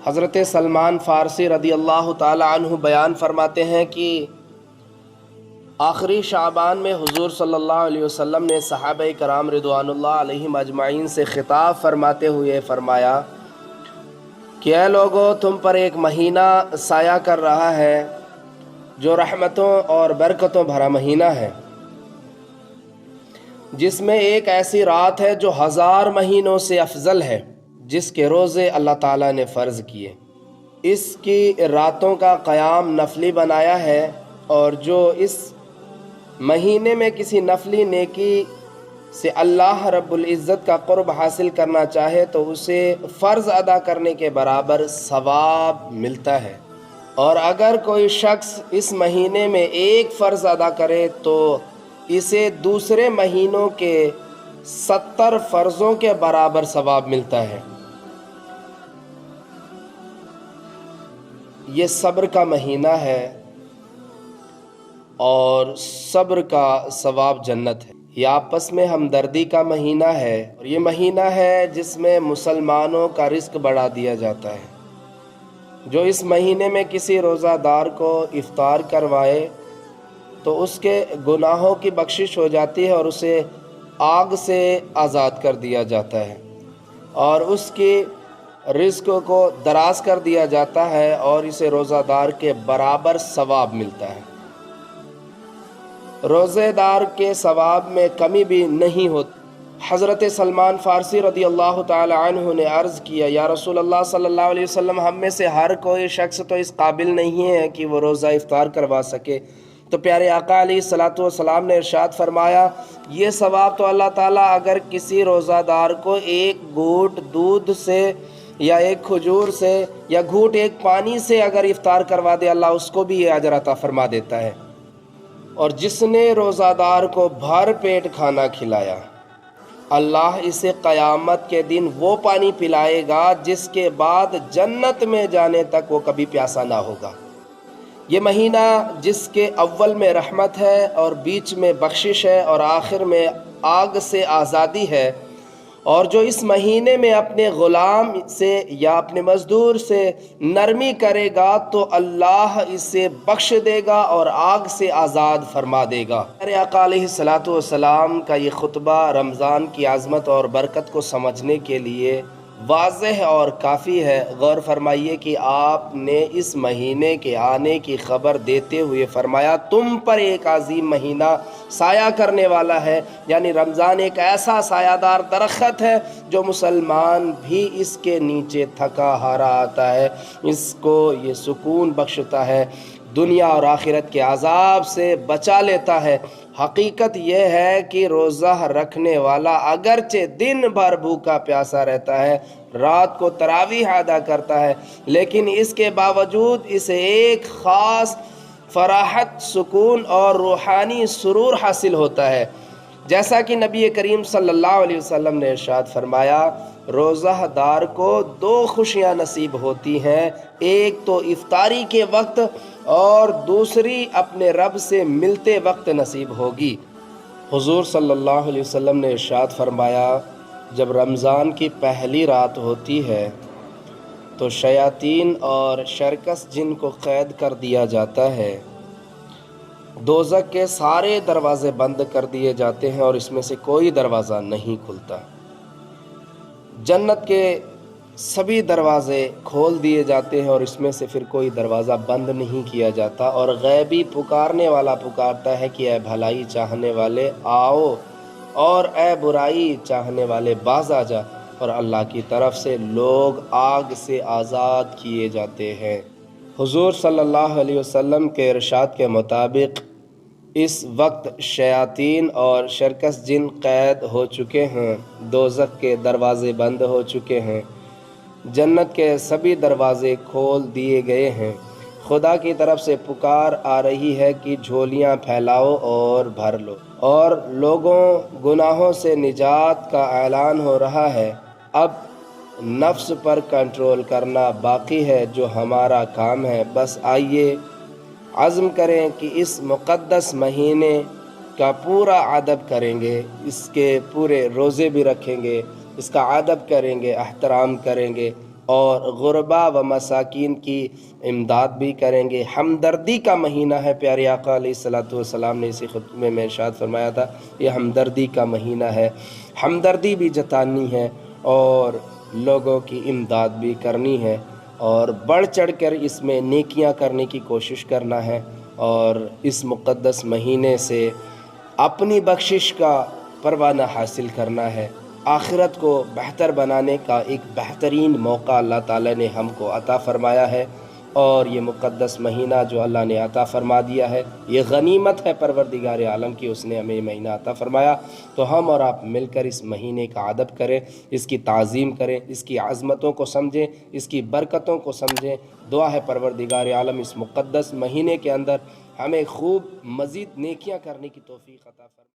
حضرت سلمان فارسی رضی اللہ تعالی عنہ بیان فرماتے ہیں کہ آخری شعبان میں حضور صلی اللہ علیہ وسلم نے صحابہ کرام رضوان اللہ علیہم اجمعین سے خطاب فرماتے ہوئے فرمایا کہ اے لوگو، تم پر ایک مہینہ سایہ کر رہا ہے جو رحمتوں اور برکتوں بھرا مہینہ ہے، جس میں ایک ایسی رات ہے جو 1000 مہینوں سے افضل ہے، جس کے روزے اللہ تعالیٰ نے فرض کیے۔ اس کی راتوں کا قیام نفلی بنایا ہے، اور جو اس مہینے میں کسی نفلی نیکی سے اللہ رب العزت کا قرب حاصل کرنا چاہے تو اسے فرض ادا کرنے کے برابر ثواب ملتا ہے، اور اگر کوئی شخص اس مہینے میں ایک فرض ادا کرے تو اسے دوسرے مہینوں کے 70 فرضوں کے برابر ثواب ملتا ہے۔ یہ صبر کا مہینہ ہے، اور صبر کا ثواب جنت ہے۔ یہ آپس میں ہمدردی کا مہینہ ہے، اور یہ مہینہ ہے جس میں مسلمانوں کا رزق بڑھا دیا جاتا ہے۔ جو اس مہینے میں کسی روزہ دار کو افطار کروائے تو اس کے گناہوں کی بخشش ہو جاتی ہے، اور اسے آگ سے آزاد کر دیا جاتا ہے، اور اس کی رزق کو دراز کر دیا جاتا ہے، اور اسے روزہ دار کے برابر ثواب ملتا ہے۔ روزے دار کے ثواب میں کمی بھی نہیں ہوتی۔ حضرت سلمان فارسی رضی اللہ تعالی عنہ نے عرض کیا، یا رسول اللہ صلی اللہ علیہ وسلم، ہم میں سے ہر کوئی شخص تو اس قابل نہیں ہے کہ وہ روزہ افطار کروا سکے۔ تو پیارے آقا علیہ الصلوۃ والسلام نے ارشاد فرمایا، یہ ثواب تو اللہ تعالیٰ اگر کسی روزہ دار کو ایک گھونٹ دودھ سے یا ایک کھجور سے یا گھونٹ ایک پانی سے اگر افطار کروا دے، اللہ اس کو بھی یہ اجر عطا فرما دیتا ہے۔ اور جس نے روزہ دار کو بھر پیٹ کھانا کھلایا، اللہ اسے قیامت کے دن وہ پانی پلائے گا جس کے بعد جنت میں جانے تک وہ کبھی پیاسا نہ ہوگا۔ یہ مہینہ جس کے اول میں رحمت ہے، اور بیچ میں بخشش ہے، اور آخر میں آگ سے آزادی ہے، اور جو اس مہینے میں اپنے غلام سے یا اپنے مزدور سے نرمی کرے گا تو اللہ اسے بخش دے گا اور آگ سے آزاد فرما دے گا۔ میرے آقا علیہ الصلوۃ والسلام کا یہ خطبہ رمضان کی عظمت اور برکت کو سمجھنے کے لیے واضح اور کافی ہے۔ غور فرمائیے کہ آپ نے اس مہینے کے آنے کی خبر دیتے ہوئے فرمایا، تم پر ایک عظیم مہینہ سایہ کرنے والا ہے، یعنی رمضان ایک ایسا سایہ دار درخت ہے جو مسلمان بھی اس کے نیچے تھکا ہارا آتا ہے، اس کو یہ سکون بخشتا ہے، دنیا اور آخرت کے عذاب سے بچا لیتا ہے۔ حقیقت یہ ہے کہ روزہ رکھنے والا اگرچہ دن بھر بھوکا پیاسا رہتا ہے، رات کو تراویح ادا کرتا ہے، لیکن اس کے باوجود اسے ایک خاص فراحت، سکون اور روحانی سرور حاصل ہوتا ہے۔ جیسا کہ نبی کریم صلی اللہ علیہ وسلم نے ارشاد فرمایا، روزہ دار کو 2 خوشیاں نصیب ہوتی ہیں، ایک تو افطاری کے وقت اور دوسری اپنے رب سے ملتے وقت نصیب ہوگی۔ حضور صلی اللہ علیہ وسلم نے ارشاد فرمایا، جب رمضان کی پہلی رات ہوتی ہے تو شیاطین اور شرکس جن کو قید کر دیا جاتا ہے، دوزخ کے سارے دروازے بند کر دیے جاتے ہیں اور اس میں سے کوئی دروازہ نہیں کھلتا۔ جنت کے سبھی دروازے کھول دیے جاتے ہیں اور اس میں سے پھر کوئی دروازہ بند نہیں کیا جاتا، اور غیبی پکارنے والا پکارتا ہے کہ اے بھلائی چاہنے والے آؤ، اور اے برائی چاہنے والے باز آ جا، اور اللہ کی طرف سے لوگ آگ سے آزاد کیے جاتے ہیں۔ حضور صلی اللہ علیہ وسلم کے ارشاد کے مطابق اس وقت شیاطین اور شرکس جن قید ہو چکے ہیں، دوزخ کے دروازے بند ہو چکے ہیں، جنت کے سبھی دروازے کھول دیے گئے ہیں، خدا کی طرف سے پکار آ رہی ہے کہ جھولیاں پھیلاؤ اور بھر لو، اور لوگوں گناہوں سے نجات کا اعلان ہو رہا ہے۔ اب نفس پر کنٹرول کرنا باقی ہے، جو ہمارا کام ہے۔ بس آئیے عزم کریں کہ اس مقدس مہینے کا پورا ادب کریں گے، اس کے پورے روزے بھی رکھیں گے، اس کا ادب کریں گے، احترام کریں گے، اور غربا و مساکین کی امداد بھی کریں گے۔ ہمدردی کا مہینہ ہے، پیارے آقا علیہ الصلوۃ والسلام نے اسی خطبے میں ارشاد فرمایا تھا، یہ ہمدردی کا مہینہ ہے، ہمدردی بھی جتانی ہے اور لوگوں کی امداد بھی کرنی ہے، اور بڑھ چڑھ کر اس میں نیکیاں کرنے کی کوشش کرنا ہے، اور اس مقدس مہینے سے اپنی بخشش کا پروانہ حاصل کرنا ہے۔ آخرت کو بہتر بنانے کا ایک بہترین موقع اللہ تعالیٰ نے ہم کو عطا فرمایا ہے، اور یہ مقدس مہینہ جو اللہ نے عطا فرما دیا ہے یہ غنیمت ہے پروردگار عالم کی، اس نے ہمیں یہ مہینہ عطا فرمایا، تو ہم اور آپ مل کر اس مہینے کا ادب کریں، اس کی تعظیم کریں، اس کی عظمتوں کو سمجھیں، اس کی برکتوں کو سمجھیں۔ دعا ہے پروردگار عالم اس مقدس مہینے کے اندر ہمیں خوب مزید نیکیاں کرنے کی توفیق عطا فرمائے۔